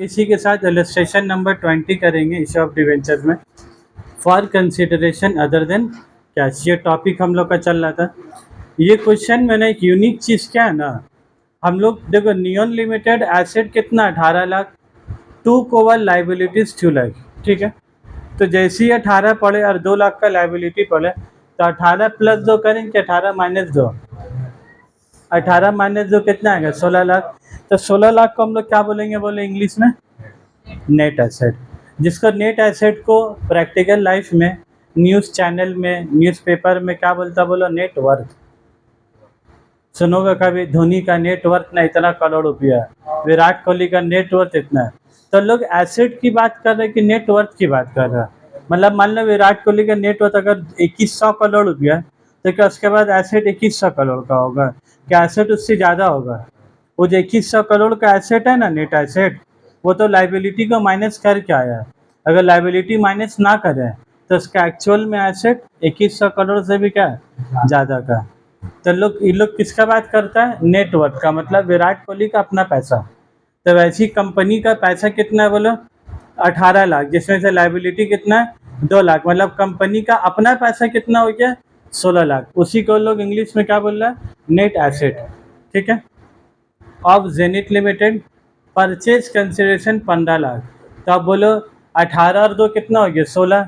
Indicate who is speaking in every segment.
Speaker 1: इसी के साथ इलस्ट्रेशन नंबर 20 करेंगे इशू ऑफ डिवेंचर में, for consideration other than cash. ये टॉपिक हम लोग का चल रहा था। ये क्वेश्चन में ना एक यूनिक चीज़ क्या है ना, हम लोग देखो नियॉन लिमिटेड एसेट कितना 18 lakh, to cover liabilities 2 lakh, ठीक है। तो जैसे ही 18 पड़े और 2 लाख का लाइबिलिटी पड़े तो 18 प्लस 2 करेंगे, 18 माइनस 2, 18 माइनस 2 कितना आएगा 16 लाख। तो 16 लाख को हम लोग क्या बोलेंगे, बोले इंग्लिश में नेट एसेट। जिसको नेट एसेट को प्रैक्टिकल लाइफ में न्यूज़ चैनल में न्यूज़पेपर में क्या बोलता, बोलो नेट वर्थ। सुनोगे कभी धोनी का नेट वर्थ ना इतना करोड़ रुपया, विराट कोहली का नेट वर्थ इतना है। तो लोग एसेट की बात कर रहे हैं कि नेट वर्थ की बात कर रहे हैं। मतलब मान लो विराट कोहली का नेट वर्थ अगर 2100 करोड़ रुपया है, तो क्या उसके बाद एसेट 2100 करोड़ का होगा? क्या एसेट उससे ज़्यादा होगा? वो जो 2100 करोड़ का एसेट है ना, नेट एसेट, वो तो लाइबिलिटी को माइनस करके आया है। अगर लाइबिलिटी माइनस ना करें तो उसका एक्चुअल में एसेट 2100 करोड़ से भी क्या ज़्यादा का। तो ये लोग किसका बात करता है, नेटवर्थ का, मतलब विराट कोहली का अपना पैसा। तो वैसी कंपनी का पैसा कितना है बोलो 18 लाख, जिसमें से लाइबिलिटी कितना है 2 लाख, मतलब कंपनी का अपना पैसा कितना हो गया 16 लाख। उसी को लोग इंग्लिश में क्या बोल रहा है, नेट एसेट, ठीक है। Of zenith limited purchase consideration 15 lakh. तो आप बोलो 18 और 2 कितना हो गया 16,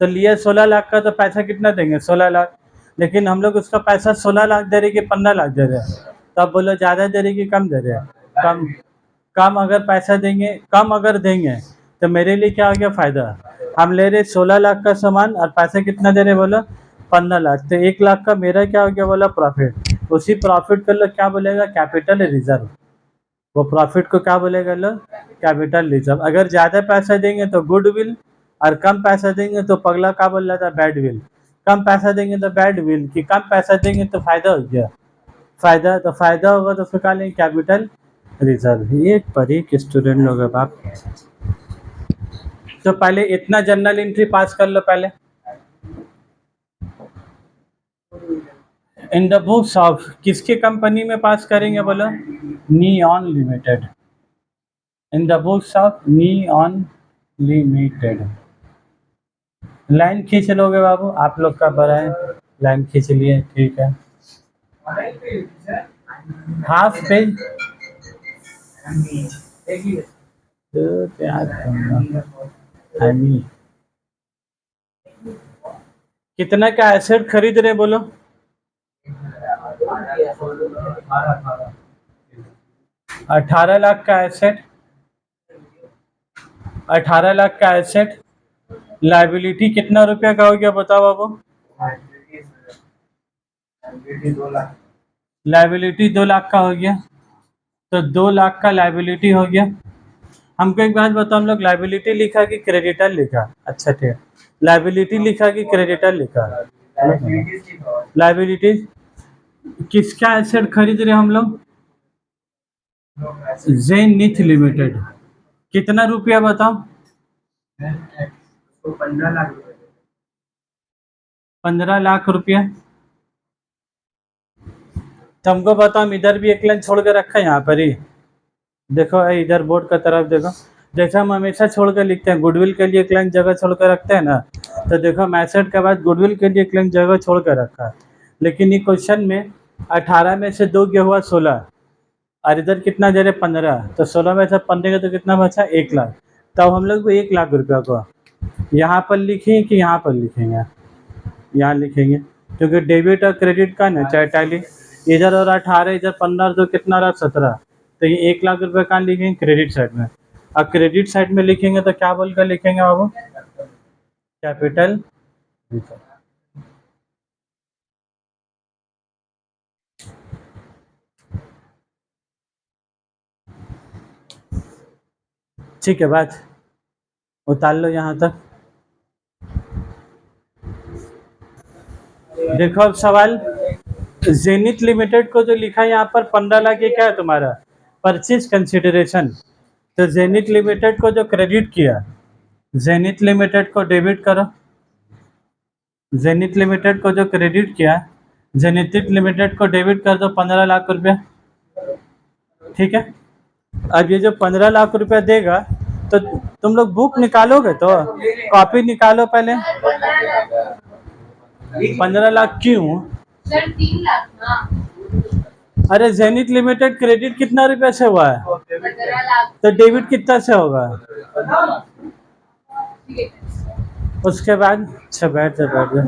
Speaker 1: तो लिया 16 लाख का, तो पैसा कितना देंगे 16 लाख। लेकिन हम लोग उसका पैसा 16 लाख दे रहे कि 15 लाख दे रहे हैं, तो आप बोलो ज़्यादा दे रहे कि कम दे रहे हैं? कम। कम अगर पैसा देंगे, कम अगर देंगे तो मेरे लिए क्या हो गया फ़ायदा। हम ले रहे 16 लाख का सामान और पैसा कितना दे रहे बोलो 15 लाख, तो 1 लाख का मेरा क्या हो गया बोला प्रॉफिट। उसी प्रॉफिट को लोग क्या बोलेगा, कैपिटल रिजर्व। वो प्रॉफिट को क्या बोलेगा लोग, कैपिटल रिजर्व। अगर ज़्यादा पैसा देंगे तो गुडविल, और कम पैसा देंगे तो पगला क्या बोल रहा था, बैड विल। कम पैसा देंगे तो बैड विल, कि कम पैसा देंगे तो फायदा हो गया, फायदा तो फायदा होगा तो उसको क्या लेंगे, कैपिटल रिजर्व। ये परी के स्टूडेंट लोग अब आप, तो पहले इतना जर्नल एंट्री पास कर लो पहले। इन द बुक्स ऑफ, किसके कंपनी में पास करेंगे बोलो, neon limited. In the books of neon limited. Line खींच लोगे बाबू, आप लोग का बड़ा है, लाइन खींच लिए, ठीक है। हाफ पेज तो क्या करना, कितना का एसेट खरीद रहे बोलो, 18 लाख का एसेट, 18 लाख का एसेट। लाइबिलिटी कितना रुपया का हो गया बताओ बाबू, लाइबिलिटी 2 लाख का हो गया। तो 2 लाख का लाइबिलिटी हो गया। हमको एक बात बताओ, हम लोग लाइबिलिटी लिखा कि क्रेडिटर लिखा? अच्छा ठीक है, लाइबिलिटी लिखा कि क्रेडिटर लिखा? लाइबिलिटी। किसका एसेट खरीद रहे हम लोग, जेनिथ लिमिटेड। कितना रुपया बताओ, 15 लाख रुपया। तो हमको बताओ, हम इधर भी एक लाइन छोड़ के रखा है यहाँ पर ही, देखो इधर बोर्ड का तरफ देखो। जैसे हम हमेशा छोड़ कर लिखते हैं, गुडविल के लिए एक लाइन जगह छोड़ कर रखते हैं ना, तो देखो मैसेट के बाद गुडविल के लिए एक लाइन जगह छोड़ कर रखा है। लेकिन ये क्वेश्चन में 18 में से 2 गया हुआ 16, और इधर कितना दे रहे 15, तो 16 में से 15 का तो कितना बचा 1 लाख। तब हम लोग को 1 लाख रुपया को यहाँ पर लिखेंगे कि यहाँ पर लिखेंगे, यहाँ लिखेंगे, क्योंकि डेबिट और क्रेडिट का ना चाहे टैली, इधर और 18 इधर 15 तो कितना रहा 17, तो ये 1 लाख रुपये कहाँ लिखेंगे, क्रेडिट साइड में। अब क्रेडिट साइड में लिखेंगे तो क्या बोल कर लिखेंगे बाबू, कैपिटल रिजर्व। ठीक है, बात उतार लो यहाँ तक। देखो अब सवाल, जेनिथ लिमिटेड को जो लिखा है यहाँ पर 15 लाख, ये क्या है तुम्हारा परचेज कंसिडरेशन। तो जेनिथ लिमिटेड को जो क्रेडिट किया, जेनिथ लिमिटेड को डेबिट करो, जेनिथ लिमिटेड को जो क्रेडिट किया, जेनिथ लिमिटेड को डेबिट कर दो 15 लाख रुपया, ठीक है। अब ये जो 15 लाख रुपया देगा तो तुम लोग बुक निकालोगे, तो कॉपी निकालो पहले। 15 लाख क्यों?
Speaker 2: सर 3 लाख ना।
Speaker 1: अरे जेनिथ लिमिटेड क्रेडिट कितना रुपया से हुआ है?
Speaker 2: 15 लाख।
Speaker 1: तो डेबिट कितना से होगा? उसके बाद अच्छा बैठ जा बैठ जा।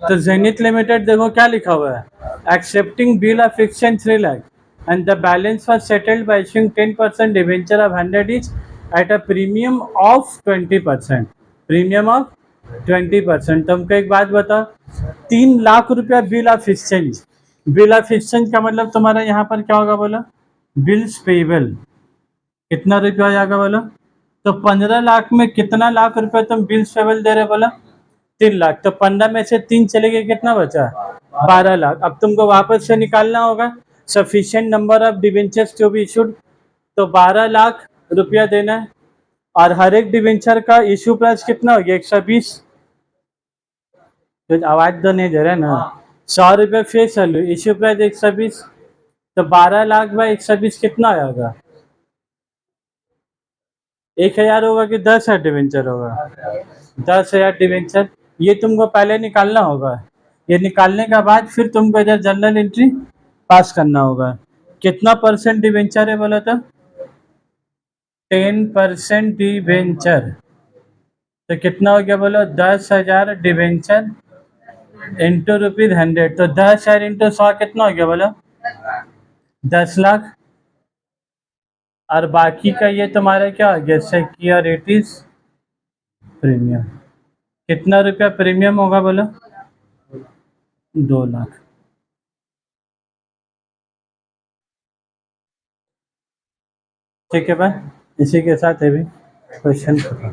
Speaker 1: तो जेनिथ लिमिटेड देखो क्या लिखा हुआ है, accepting bill of exchange 3 lakh and the balance was settled bye issuing 10% debenture of 100 each at a premium of 20%। Premium of 20%। तुमको एक बात बताओ, 3 लाख रुपया bill of exchange. Bill of exchange का मतलब तुम्हारा यहाँ पर क्या होगा बोलो? Bills payable. कितना रुपया आ जाएगा बोलो? तो 15 लाख में कितना लाख रुपए तुम बिल्स पेबल दे रहे बोलो? 3 लाख। तो 15 में से 3 चले गए, कितना बचा? 12 लाख। अब तुमको वापस से निकालना होगा sufficient number of debentures to be issued. तो 12 लाख रुपया देना है, और हर एक डिवेंचर का इशू प्राइस कितना हो गया? 120। तो आवाज तो नहीं दे रहे ना। 100 रुपये फेस वैल्यू, इशू प्राइस 120। तो 12 लाख बाई 120 कितना आएगा? 1000 होगा कि 10,000 डिवेंचर होगा? 10,000 डिवेंचर। ये तुमको पहले निकालना होगा। ये निकालने के बाद फिर तुमको इधर जनरल एंट्री पास करना होगा। कितना परसेंट डिवेंचर है बोला था? 10% डिवेंचर। तो कितना हो गया बोलो? 10,000 डिवेंचर इंटू ₹100। तो 10,000 इंटू 100 कितना हो गया बोलो? 10 लाख। और बाकी का ये तुम्हारा क्या हो गया? Securities premium. कितना रुपया प्रीमियम होगा बोलो? 2 लाख। ठीक है भाई, इसी के साथ है भी क्वेश्चन खत्म।